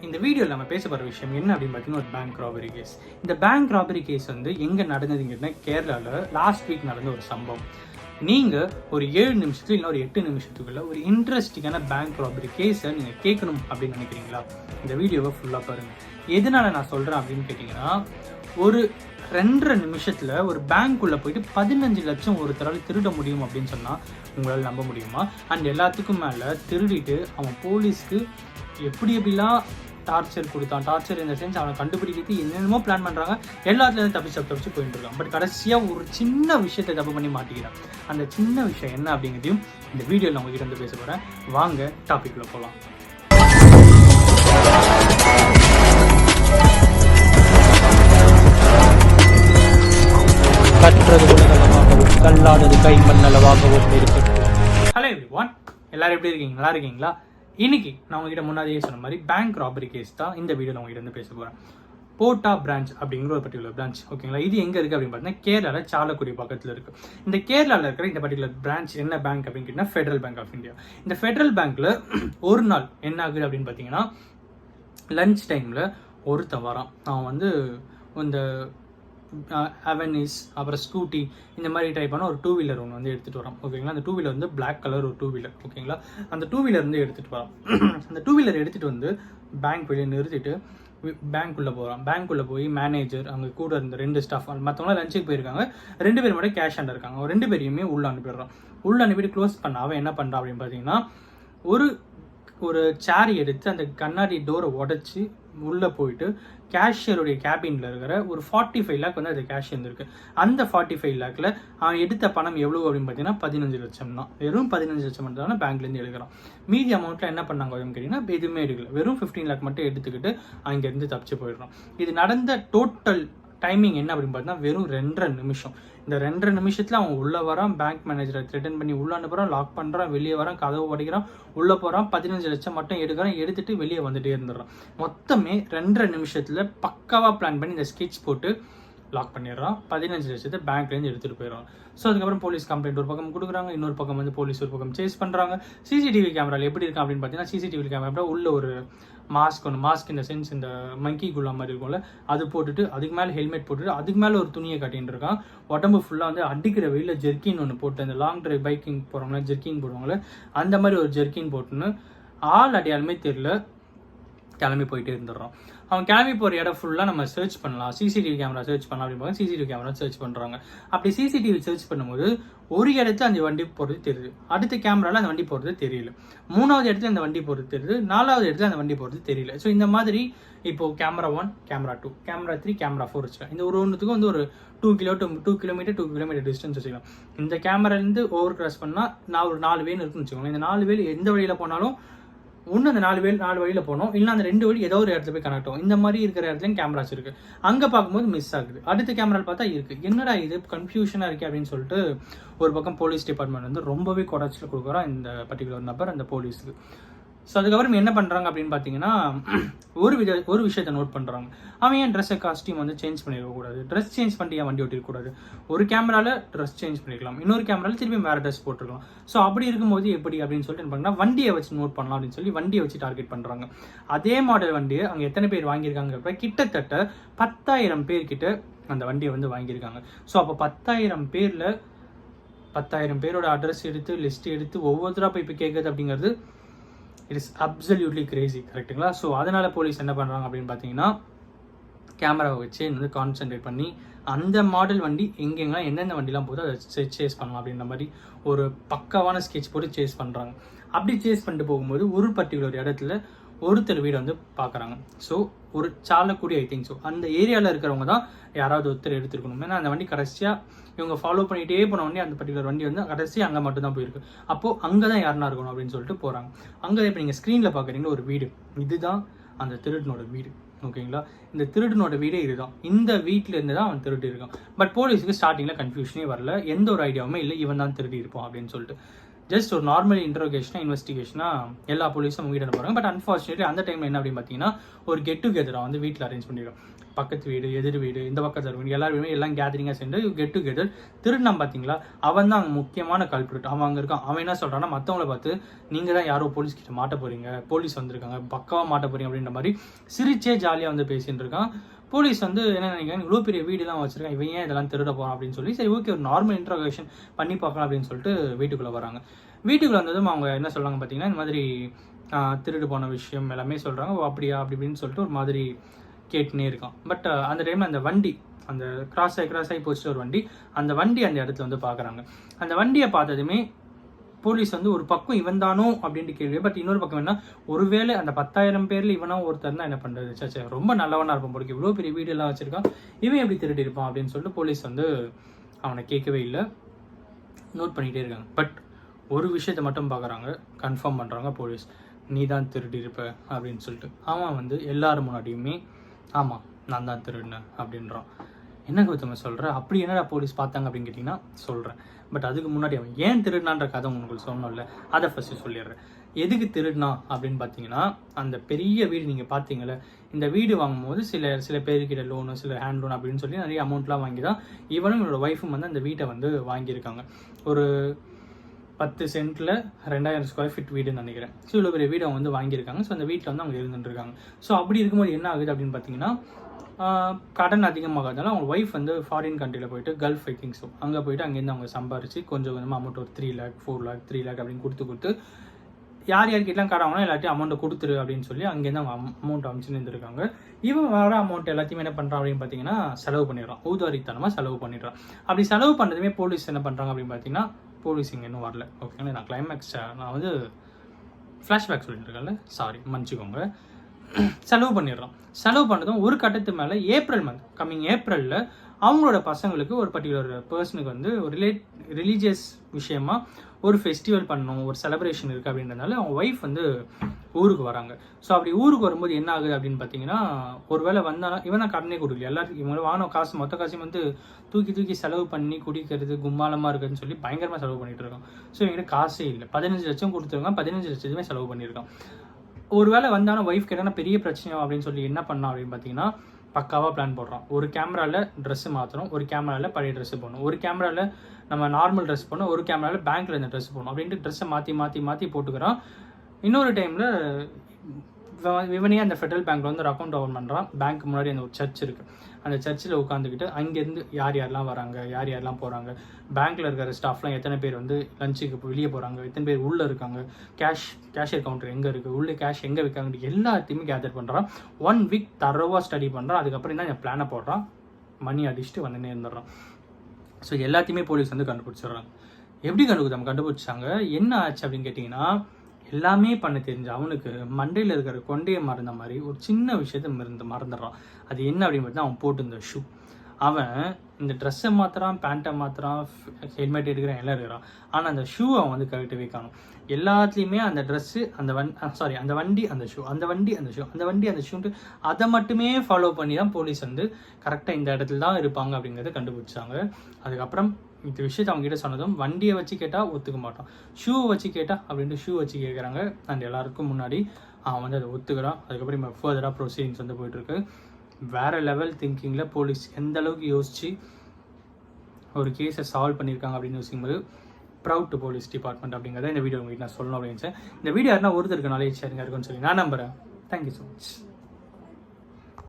இந்த வீடியோவில் நம்ம பேச போகிற விஷயம் என்ன அப்படின்னு பார்த்தீங்கன்னா ஒரு பேங்க் ராபரி கேஸ். இந்த பேங்க் ராபரி கேஸ் வந்து எங்கே நடந்ததுங்கன்னா கேரளாவில் லாஸ்ட் வீக் நடந்த ஒரு சம்பவம். நீங்கள் ஒரு 7 நிமிஷத்துக்கு இல்லை ஒரு 8 நிமிஷத்துக்குள்ள ஒரு இன்ட்ரெஸ்டிங்கான பேங்க் ராபரி கேஸை நீங்கள் கேட்கணும் அப்படின்னு நினைக்கிறீங்களா? இந்த வீடியோவை ஃபுல்லாக பாருங்கள். எதனால் நான் சொல்கிறேன் அப்படின்னு கேட்டிங்கன்னா, ஒரு 2.5 நிமிஷத்தில் ஒரு பேங்க்குள்ளே போயிட்டு 15 லட்சம் ஒருத்தரால் திருட முடியும் அப்படின்னு சொன்னால் உங்களால் நம்ப முடியுமா? அண்ட் எல்லாத்துக்கும் மேலே திருடிட்டு அவன் போலீஸ்க்கு எப்படிலாம் டார்ச்சர் கொடுத்தான். டார்ச்சர் இந்த சென்ஸ் அவனை கண்டுபிடிக்கிறது என்னென்னமோ பிளான் பண்ணுறாங்க. எல்லாத்துலேருந்து தப்பிச்சு போயிட்டு இருக்கான். பட் கடைசியாக ஒரு சின்ன விஷயத்தை தப்பு பண்ணி மாட்டிக்கிறான். அந்த சின்ன விஷயம் என்ன அப்படிங்கிறதையும் இந்த வீடியோவில் நான் உங்ககிட்ட வந்து பேச போகிறேன். வாங்க டாபிக்ல போகலாம். கற்றது உலகளவாகவும் கல்லாதது கை மண்ணளவாகவும் இருக்கட்டும். ஹலோ எவ்ரிவான், எல்லாரும் எப்படி இருக்கீங்க? நல்லா இருக்கீங்களா? இன்னைக்கு நான் உங்ககிட்ட முன்னாடியே சொன்ன மாதிரி பேங்க் ராபரி கேஸ் தான் இந்த வீடியோவில் உங்ககிட்ட வந்து பேச போகிறேன். போட்டா பிரான்ச் அப்படிங்கிற ஒரு பர்டிகுலர் பிரான்ச், ஓகேங்களா? இது எங்கே இருக்குது அப்படின்னு பார்த்தீங்கன்னா கேரளாவில் சாலக்குடி பக்கத்தில் இருக்குது. இந்த கேரளாவில் இருக்கிற இந்த பர்டிகுலர் பிரான்ச் என்ன பேங்க் அப்படின்னு கேட்டிங்கன்னா ஃபெடரல் பேங்க் ஆஃப் இந்தியா. இந்த ஃபெடரல் பேங்க்கில் ஒரு நாள் என்ன ஆகுது அப்படின்னு பார்த்தீங்கன்னா, லன்ச் டைமில் ஒருத்தன் வரான். அவன் வந்து இந்த அவெனிஸ் அப்புறம் ஸ்கூட்டி இந்த மாதிரி டைப்பான ஒரு 2 வீலர் ஒன்று வந்து எடுத்துகிட்டு வரான், ஓகேங்களா? அந்த 2 வீலர் வந்து பிளாக் கலர் ஒரு 2 வீலர், ஓகேங்களா? அந்த 2 வீலர் வந்து எடுத்துகிட்டு வரான். அந்த 2 வீலர் எடுத்துகிட்டு வந்து பேங்க் வெளியே நிறுத்திட்டு பேங்க்குள்ளே போகிறான். பேங்க்குள்ளே போய் மேனேஜர் அவங்க கூட இருந்த 2 ஸ்டாஃப் மற்றவங்களாம் லஞ்சுக்கு போயிருக்காங்க. 2 பேர் மட்டும் கேஷ் ஹேண்டர் இருக்காங்க. 2 பேரையுமே உள்ளே அனுப்பிடுறான். உள்ளே அனுப்பிட்டு க்ளோஸ் பண்ண அவன் என்ன பண்ணுறான் அப்படின்னு பார்த்தீங்கன்னா, ஒரு சேர் எடுத்து அந்த கண்ணாடி டோரை உடச்சி உள்ளே போயிட்டு கேஷியருடைய கேபினில் இருக்கிற ஒரு 45 லேக் வந்து அது கேஷ் இருந்திருக்கு. அந்த 45 லேக்கில் அவன் எடுத்த பணம் எவ்வளோ அப்படின்னு பார்த்தீங்கன்னா 15 லட்சம் தான். வெறும் 15 லட்சம் மட்டும் தான் பேங்க்லேருந்து எடுக்கிறான். மீதி அமௌண்ட்டில் என்ன பண்ணாங்க அப்படின்னு கேட்டிங்கன்னா எதுவுமே எடுக்கல. வெறும் 15 லேக் மட்டும் எடுத்துக்கிட்டு அங்கேருந்து தப்பிச்சு போயிடுறான். இது நடந்த டோட்டல் டைமிங் என்ன அப்படின்னு பார்த்தீங்கன்னா வெறும் 2.5 நிமிஷம். இந்த 2.5 நிமிஷத்தில் அவன் உள்ளே வரான், பேங்க் மேனேஜரை த்ரெட்டன் பண்ணி உள்ளே அனுப்புகிறான், லாக் பண்ணுறான், வெளியே வரான், கதவு உடைக்கிறான், உள்ளே போகிறான், 15 லட்சம் மட்டும் எடுக்கிறான், எடுத்துட்டு வெளியே வந்துட்டே இருந்துடுறான். மொத்தமே 2.5 நிமிஷத்தில் பக்காவாக பிளான் பண்ணி இந்த ஸ்கெட்ச் போட்டு லாக் பண்ணிடுறான். 15 லட்சத்தை பேங்க்லேருந்து எடுத்துகிட்டு போயிடுறான். ஸோ அதுக்கப்புறம் போலீஸ் கம்ப்ளைண்ட் ஒரு பக்கம் கொடுக்குறாங்க, இன்னொரு பக்கம் வந்து போலீஸ் ஒரு பக்கம் சேஸ் பண்ணுறாங்க. சிசிடிவி கேமராவில் எப்படி இருக்கும் அப்படின்னு பார்த்தீங்கன்னா, சிசிடிவி கேமரா உள்ள ஒரு மாஸ்க் இந்த சென்ஸ் இந்த மங்கி குள்ளா மாதிரி இருக்கும்ல, அது போட்டுட்டு அதுக்கு மேலே ஹெல்மெட் போட்டுட்டு அதுக்கு மேலே ஒரு துணியை கட்டின்னு இருக்கான். உடம்பு ஃபுல்லாக வந்து அடிக்கிற வெயில ஜெர்கின் ஒன்று போட்டு, அந்த லாங் டிரைவ் பைக்கிங் போகிறவங்கள ஜெர்கின் போடுவாங்களே அந்த மாதிரி ஒரு ஜெர்கின் போட்டுன்னு ஆள் அடையாளமே தெரியல கிளம்பி போயிட்டே இருந்துடுறோம். அவன் கிளம்பி போகிற இடம் ஃபுல்லாக நம்ம சர்ச் பண்ணலாம், சிசிடிவி கேமரா சர்ச் பண்ணலாம் அப்படின்னு பார்க்க சிசிடிவி கேமரா சர்ச் பண்ணுறாங்க. அப்படி சிசிடிவி சர்ச் பண்ணும்போது ஒரு இடத்துல அந்த வண்டி போகிறது தெரியுது, அடுத்த கேமராவில் அந்த வண்டி போகிறது தெரியல, 3வது இடத்துல அந்த வண்டி போகிறது தெரியுது, 4வது இடத்துல அந்த வண்டி போகிறது தெரியல. ஸோ இந்த மாதிரி இப்போது கேமரா 1, கேமரா 2, கேமரா 3, கேமரா 4 வச்சுக்கலாம். இந்த ஒன்றுத்துக்கும் வந்து ஒரு 2 கிலோமீட்டர் டிஸ்டன்ஸ் வச்சுக்கலாம். இந்த கேமராலேருந்து ஓவர் கிராஸ் பண்ணால் நான் ஒரு 4 வேல் இருக்குன்னு வச்சுக்கோங்க. இந்த 4 வேல் எந்த வழியில் போனாலும் ஒன்று அந்த 4 வழியில் போனோம், இல்லைனா அந்த 2 வழி ஏதோ ஒரு இடத்துல போய் கனெக்ட் ஆகும். இந்த மாதிரி இருக்கிற இடத்துலையும் கேமராஸ் இருக்குது. அங்கே பார்க்கும்போது மிஸ் ஆகுது, அடுத்த கேமராவில் பார்த்தா இருக்குது. என்னடா இது கன்ஃபியூஷனாக இருக்கே அப்படின்னு சொல்லிட்டு ஒரு பக்கம் போலீஸ் டிபார்ட்மெண்ட் வந்து ரொம்பவே குறைச்சல் கொடுக்குறான் இந்த பர்டிகுலர் நபர் அந்த போலீஸுக்கு. ஸோ அதுக்கப்புறம் என்ன பண்ணுறாங்க அப்படின்னு பார்த்தீங்கன்னா, ஒரு விஷயத்தை நோட் பண்ணுறாங்க. அவன் ஏன் ட்ரெஸ்ஸை காஸ்டியூம் வந்து சேஞ்ச் பண்ணிடக்கூடாது, ட்ரெஸ் சேஞ்ச் பண்ணிட்டு ஏன் வண்டி ஓட்டிருக்கூடாது? ஒரு கேமராவில் ட்ரெஸ் சேஞ்ச் பண்ணிக்கலாம், இன்னொரு கேமராவில் திருப்பி வேறு ட்ரெஸ் போட்டுருக்கலாம். ஸோ அப்படி இருக்கும்போது எப்படி அப்படின்னு சொல்லிட்டு என்ன பண்ணால் வண்டியை வச்சு நோட் பண்ணலாம் அப்படின்னு சொல்லி வண்டியை வச்சு டார்கெட் பண்ணுறாங்க. அதே மாடல் வண்டியை அங்கே எத்தனை பேர் வாங்கியிருக்காங்க? கிட்டத்தட்ட 10,000 பேர்கிட்ட அந்த வண்டியை வந்து வாங்கியிருக்காங்க. ஸோ அப்போ 10,000 பேரோட அட்ரஸ் எடுத்து லிஸ்ட் எடுத்து ஒவ்வொருத்தராக போய் இப்போ கேட்குறது அப்படிங்கிறது இட் இஸ் அப்சல்யூட்லி கிரேசி, கரெக்டுங்களா? ஸோ அதனால் போலீஸ் என்ன பண்ணுறாங்க அப்படின்னு பார்த்தீங்கன்னா, கேமராவை வச்சு வந்து கான்சென்ட்ரேட் பண்ணி அந்த மாடல் வண்டி எங்கெங்கெல்லாம் எந்தெந்த வண்டிலாம் போதும் அதை சேஸ் பண்ணலாம் அப்படின்ற மாதிரி ஒரு பக்காவான ஸ்கெட்ச் போட்டு சேஸ் பண்ணுறாங்க. அப்படி சேஸ் பண்ணிட்டு போகும்போது ஒரு பர்டிகுலர் இடத்துல ஒருத்தர் வீடு வந்து பார்க்குறாங்க. ஸோ ஒரு சாலக்குடி ஐ திங்க் ஸோ அந்த ஏரியாவில் இருக்கிறவங்க தான் யாராவது ஒருத்தர் எடுத்துருக்கணும். ஏன்னா அந்த வண்டி கடைசியாக இவங்க ஃபாலோ பண்ணிகிட்டே போன வண்டி, அந்த பர்டிகுலர் வண்டி வந்து கடைசியாக அங்கே மட்டும் தான் போயிருக்கு. அப்போது அங்கே தான் யாருனா இருக்கணும் அப்படின்னு சொல்லிட்டு போகிறாங்க. அங்கே இப்போ நீங்கள் ஸ்க்ரீனில் பார்க்குறீங்களா ஒரு வீடு, இதுதான் அந்த திருடனோட வீடு, ஓகேங்களா? இந்த திருடனோட வீடே இதுதான். இந்த வீட்டில் இருந்து தான் அவன் திருடி இருக்கான். பட் போலீஸுக்கு ஸ்டார்டிங்கில் கன்ஃபியூஷனே வரல, எந்த ஒரு ஐடியாவுமே இல்லை இவன் தான் திருடி இருப்பான் அப்படின்னு சொல்லிட்டு. ஜஸ்ட் ஒரு நார்மல் இன்ட்ரோகேஷனாக இன்வெஸ்டிகேஷனாக எல்லா போலீஸும் வீடு அனுப்புறாங்க. பட் அன்ஃபார்ச்சுனேட்லி அந்த டைமில் என்ன அப்படின்னு பார்த்தீங்கன்னா ஒரு கெட் டுகெதராக வந்து வீட்டில் அரேஞ்ச் பண்ணிடும். பக்கத்து வீடு, எதிர் வீடு, இந்த பக்கத்து வீடு எல்லாருமே எல்லாம் கேதரிங்காக சேர்ந்து கெட் டுகெதர் திருடினான் பார்த்தீங்களா, அவன் தான் அங்கே முக்கியமான கல்பிரிட். அவன் அங்கே இருக்கான். அவன் என்ன சொல்கிறான்னா, மற்றவங்கள பார்த்து நீங்கள் தான் யாரோ போலீஸ் கிட்ட மாட்ட போகிறீங்க, போலீஸ் வந்திருக்காங்க, பக்காவாக மாட்ட போகிறீங்க அப்படின்ற மாதிரி சிரிச்சே ஜாலியாக வந்து பேசிகிட்டு இருக்கான். போலீஸ் வந்து என்ன நினைக்கிறாங்க, இவ்வளோ பெரிய வீடுலாம் வச்சிருக்கான், இவன் ஏன் இதெல்லாம் திருட போகிறான் அப்படின்னு சொல்லி, சரி ஓகே ஒரு நார்மல் இன்ட்ரோகேஷன் பண்ணி பார்க்கலாம் அப்படின்னு சொல்லிட்டு வீட்டுக்குள்ளே வராங்க. வீட்டுக்குள்ளே வந்ததும் அவங்க என்ன சொல்கிறாங்க பார்த்தீங்கன்னா, இந்த மாதிரி திருடு போன விஷயம் எல்லாமே சொல்கிறாங்க. ஓ அப்படியா அப்படி இப்படின்னு சொல்லிட்டு ஒரு மாதிரி கேட்டுனே இருக்கான். பட் அந்த டைமில் அந்த வண்டி அந்த கிராஸ் ஆகி போச்சு ஒரு வண்டி, அந்த வண்டி அந்த இடத்துல வந்து பார்க்குறாங்க. அந்த வண்டியை பார்த்ததுமே போலீஸ் வந்து ஒரு பக்கம் இவன் தானோ அப்படின்ட்டு கேள்வி. பட் இன்னொரு பக்கம் என்ன, ஒருவேளை அந்த 10,000 பேரில் இவனா ஒருத்தர் தான் என்ன பண்ணுறது, சே ரொம்ப நல்லவனாக இருப்பான் போடுக்கு, இவ்வளோ பெரிய வீடு எல்லாம் வச்சிருக்கான், இவன் எப்படி திருடி இருப்பான் அப்படின்னு சொல்லிட்டு போலீஸ் வந்து அவனை கேட்கவே இல்லை, நோட் பண்ணிகிட்டே இருக்காங்க. பட் ஒரு விஷயத்தை மட்டும் பார்க்குறாங்க, கன்ஃபார்ம் பண்ணுறாங்க போலீஸ், நீ தான் திருடி இருப்ப அப்படின்னு சொல்லிட்டு. அவன் வந்து எல்லாரும் முன்னாடியுமே ஆமாம் நான் தான் திருடினேன் அப்படின்றான். என்ன கௌதம் சொல்கிற, அப்படி என்னடா போலீஸ் பார்த்தாங்க அப்படின்னு கேட்டிங்கன்னா சொல்கிறேன். பட் அதுக்கு முன்னாடி அவன் ஏன் திருடினான்ற கதை உங்களுக்கு சொன்னோம்ல, அதை ஃபஸ்ட்டு சொல்லிடுறேன். எதுக்கு திருடினா அப்படின்னு பார்த்தீங்கன்னா, அந்த பெரிய வீடு நீங்கள் பார்த்தீங்களே, இந்த வீடு வாங்கும்போது சில பேர்கிட்ட லோனு, சில ஹேண்ட் லோன் அப்படின்னு சொல்லி நிறைய அமௌண்ட்லாம் வாங்கி தான் இவனும் இவனோட ஒய்ஃபும் வந்து அந்த வீட்டை வந்து வாங்கியிருக்காங்க. ஒரு 10 சென்ட்டில் 2000 ஸ்கொயர் ஃபீட் வீடுன்னு நினைக்கிறேன். ஸோ இவ்வளோ பெரிய வீடு அவங்க வந்து வாங்கியிருக்காங்க. ஸோ அந்த வீட்டில் வந்து அவங்க இருந்துட்டுருக்காங்க. ஸோ அப்படி இருக்கும்போது என்ன ஆகுது அப்படின்னு பார்த்தீங்கன்னா, கடன் அதிகமாகாதனால அவங்க ஒய்ஃப் வந்து ஃபாரின் கண்ட்ரியில் போயிட்டு கல்ஃப் ஐ திங்க் ஸோ அங்கே போயிட்டு அங்கேருந்து அவங்க சம்பாரிச்சு கொஞ்சம் கொஞ்சமாக அமௌண்ட் ஒரு 3 lakh 4 lakh 3 lakh அப்படின்னு கொடுத்து யார் யாருக்கிட்டலாம் கடன் வாங்கினா எல்லாத்தையும் அமௌண்ட்டை கொடுத்துரு அப்படின்னு சொல்லி அங்கேருந்து அவங்க அமௌண்ட் அமைச்சுன்னு இருந்திருக்காங்க. இவன் வர அமௌண்ட் எல்லாத்தையுமே என்ன பண்ணுறான் அப்படின்னு பார்த்தீங்கன்னா செலவு பண்ணிடுறான், ஊதாரித்தனமாக செலவு பண்ணிடுறான். அப்படி செலவு பண்ணுறதுமே போலீஸ் என்ன பண்ணுறாங்க அப்படின்னு பார்த்தீங்கன்னா, போலீஸ் இங்கே இன்னும் வரல. ஓகேங்களா, நான் கிளைமேக்ஸ் நான் வந்து ஃப்ளாஷ்பேக் சொல்லிட்டு இருக்கேன்ல, சாரி மன்னிச்சிக்கோங்க. செலவு பண்ணிடுறான். செலவு பண்ணதும் ஒரு கட்டத்து மேலே ஏப்ரல் மந்த் கம்மிங் ஏப்ரலில் அவங்களோட பசங்களுக்கு ஒரு பர்டிகுலர் பர்சனுக்கு வந்து ஒரு ரிலீஜியஸ் விஷயமா ஒரு ஃபெஸ்டிவல் பண்ணணும், ஒரு செலிப்ரேஷன் இருக்குது அப்படின்றதுனால அவங்க ஒய்ஃப் வந்து ஊருக்கு வராங்க. ஸோ அப்படி ஊருக்கு வரும்போது என்ன ஆகுது அப்படின்னு பார்த்தீங்கன்னா, ஒரு வேளை வந்தாலும் இவன் தான் கடனே கொடுக்கல, எல்லாருக்கும் இவங்க வாங்கின காசு மொத்த காசையும் வந்து தூக்கி செலவு பண்ணி குடிக்கிறது கும்மாலமாக இருக்குதுன்னு சொல்லி பயங்கரமாக செலவு பண்ணிட்டு இருக்கான். ஸோ இவங்கிட்ட காசே இல்லை. 15 லட்சம் கொடுத்துருக்கான், 15 லட்சத்துமே செலவு பண்ணியிருக்கான். ஒரு வேளை வந்தாலும் ஒய்ஃப் கேட்டால் பெரிய பிரச்சனை அப்படின்னு சொல்லி என்ன பண்ணான் அப்படின்னு பார்த்தீங்கன்னா, பக்காவாக பிளான் போடுறான். ஒரு கேமராவில் ட்ரெஸ்ஸு மாற்றணும், ஒரு கேமராவில் பழைய ட்ரெஸ்ஸு போடணும், ஒரு கேமராவில் நம்ம நார்மல் ட்ரெஸ் போடணும், ஒரு கேமராவில் பேங்க்கில் இந்த ட்ரெஸ் போடணும் அப்படின்ட்டு ட்ரெஸ்ஸை மாற்றி போட்டுக்கிறான். இன்னொரு டைமில் இவனே அந்த ஃபெடரல் பேங்க்கில் வந்து ஒரு அக்கௌண்ட் ஓப்பன் பண்ணுறான். பேங்க் முன்னாடி அந்த ஒரு சர்ச் இருக்குது, அந்த சர்ச்சில் உட்காந்துக்கிட்டு அங்கேருந்து யாரெல்லாம் வராங்க, யாரெல்லாம் போகிறாங்க, பேங்க்கில் இருக்கிற ஸ்டாஃப்லாம் எத்தனை பேர் வந்து லஞ்சுக்கு வெளியே போகிறாங்க, எத்தனை பேர் உள்ளே இருக்காங்க, கேஷியர் கவுண்டர் எங்கே இருக்குது, உள்ளே கேஷ் எங்கே வைக்காங்க, எல்லாத்தையுமே கேதர் பண்ணுறான். 1 week தரவாக ஸ்டடி பண்ணுறான். அதுக்கப்புறம் தான் என் பிளானை போடுறான், மணி அடிச்சுட்டு வந்துன்னே இருந்துடுறான். ஸோ எல்லாத்தையுமே போலீஸ் வந்து கண்டுபிடிச்சிடுறாங்க. எப்படி கண்டுபிடிச்சாங்க, என்ன ஆச்சு அப்படின்னு கேட்டிங்கன்னா, எல்லாமே பண்ண தெரிஞ்ச அவனுக்கு மண்டையில் இருக்கிற கொண்டையை மறந்த மாதிரி ஒரு சின்ன விஷயத்த மறந்துடுறான். அது என்ன அப்படின்னு பார்த்தா, அவன் போட்டிருந்த ஷூ. அவன் இந்த ட்ரெஸ்ஸை மாற்றுறான், பேண்ட்டை மாற்றுறான், ஹெல்மெட் எடுக்கிறான், எல்லாம் இருக்கிறான். ஆனால் அந்த ஷூ அவன் வந்து கரெக்டாகவே காணும். எல்லாத்துலேயுமே அந்த ட்ரெஸ்ஸு அந்த வண்டி அந்த ஷூ, அந்த வண்டி அந்த ஷூன்ட்டு அதை மட்டுமே ஃபாலோ பண்ணி தான் போலீஸ் வந்து கரெக்டாக இந்த இடத்துல தான் இருப்பாங்க அப்படிங்கிறத கண்டுபிடிச்சாங்க. அதுக்கப்புறம் இந்த விஷயத்தை அவங்க கிட்ட சொன்னதும், வண்டியை வச்சு கேட்டால் ஒத்துக்க மாட்டான், ஷூவை வச்சு கேட்டால் அப்படின்ட்டு ஷூ வச்சு கேட்குறாங்க. அண்ட் எல்லாருக்கும் முன்னாடி அவன் வந்து அதை ஒத்துக்கிறான். அதுக்கப்புறம் இப்போ ஃபர்தராக ப்ரொசீடிங்ஸ் வந்து போயிட்டுருக்கு. வேறு லெவல் திங்கிங்கில் போலீஸ் எந்த அளவுக்கு யோசித்து ஒரு கேஸை சால்வ் பண்ணியிருக்காங்க அப்படின்னு யோசிக்கும்போது ப்ரவுட் டு போலீஸ் டிபார்ட்மெண்ட் அப்படிங்கிறத இந்த வீடியோ உங்கள்கிட்ட நான் சொல்லணும் அப்படின்னு. இந்த வீடியோ யாருன்னா ஒருத்தருக்கு நாலேஜ் ஷேரிங்காக இருக்குன்னு சொல்லி நான் நம்புகிறேன். Thank you so much.